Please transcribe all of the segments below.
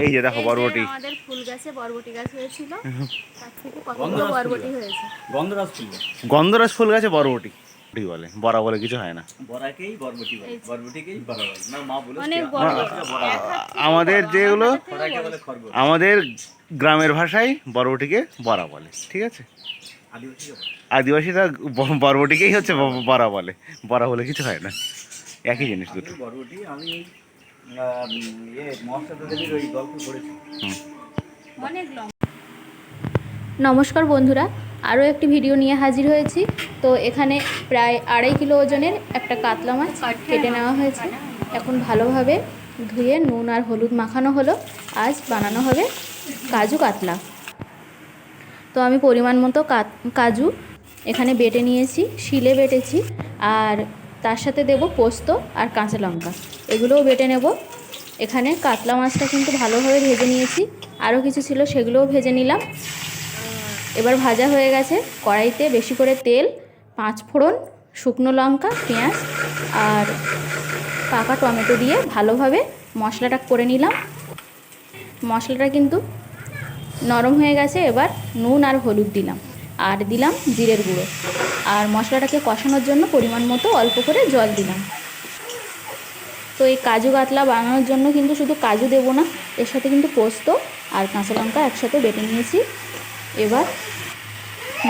এই যে দেখো বরবটি, আমাদের ফুল গাছে বরবটি গাছ হয়েছিল, তার থেকে কতগুলো বরবটি হয়েছে। গন্ধরাজ ফুল গাছে বরবটি বলে, বড়া বলে কিছু হয় না। বড়াকেই বরবটি বলে, বরবটিকেই বড়া বলে না। মা বলে অনেক বড় বড়। আমাদের যেগুলো আমাদের গ্রামের ভাষায় বরবটিকে বড়া বলে, ঠিক আছে। আদিবাসীরা বরবটিকেই হচ্ছে বড়া বলে, বড়া বলে কিছু হয় না, একই জিনিস দুটো। বরবটি আমি মহাশ্বেতা ওই গল্প পড়েছি। নমস্কার বন্ধুরা, আরও একটি ভিডিও নিয়ে হাজির হয়েছি। তো এখানে প্রায় 2.5 কিলো ওজনের একটা কাতলা মাছ কেটে নেওয়া হয়েছে। এখন ভালোভাবে ধুয়ে নুন আর হলুদ মাখানো হলো। আজ বানানো হবে কাজু কাতলা। তো আমি পরিমাণ মতো কাজু এখানে বেটে নিয়েছি, শিলে বেটেছি, আর তার সাথে দেব পোস্ত আর কাঁচা লঙ্কা, এগুলোও বেটে নেব। এখানে কাতলা মাছটা কিন্তু ভালোভাবে ভেজে নিয়েছি, আরও কিছু ছিল সেগুলোও ভেজে নিলাম। এবার ভাজা হয়ে গেছে, কড়াইতে বেশি করে তেল, 5 ফোড়ন, শুকনো লঙ্কা, পেঁয়াজ আর পাকা টমেটো দিয়ে ভালোভাবে মশলাটা করে নিলাম। মশলাটা কিন্তু নরম হয়ে গেছে। এবার নুন আর হলুদ দিলাম, আর দিলাম জিরের গুঁড়ো, আর মশলাটাকে কষানোর জন্য পরিমাণ মতো অল্প করে জল দিলাম। তো এই কাজু কাতলা বানানোর জন্য কিন্তু শুধু কাজু দেবো না, এর সাথে কিন্তু পোস্ত আর কাঁচা লঙ্কা একসাথে বেটে নিয়েছি। এবার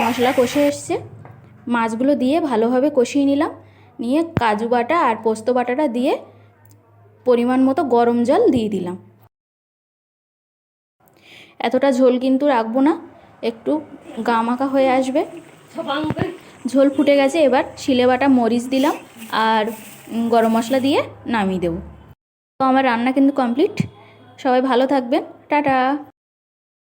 মশলা কষে এসছে, মাছগুলো দিয়ে ভালোভাবে কষিয়ে নিলাম। নিয়ে কাজু বাটা আর পোস্ত বাটাটা দিয়ে পরিমাণ মতো গরম জল দিয়ে দিলাম। এতটা ঝোল কিন্তু রাখবো না, একটু গামাখা হয়ে আসবে। ঝোল ফুটে গেছে, এবার শিলে বাটা মরিচ দিলাম আর গরম মশলা দিয়ে নামিয়ে দেবো। তো আমার রান্না কিন্তু কমপ্লিট। সবাই ভালো থাকবেন, টাটা।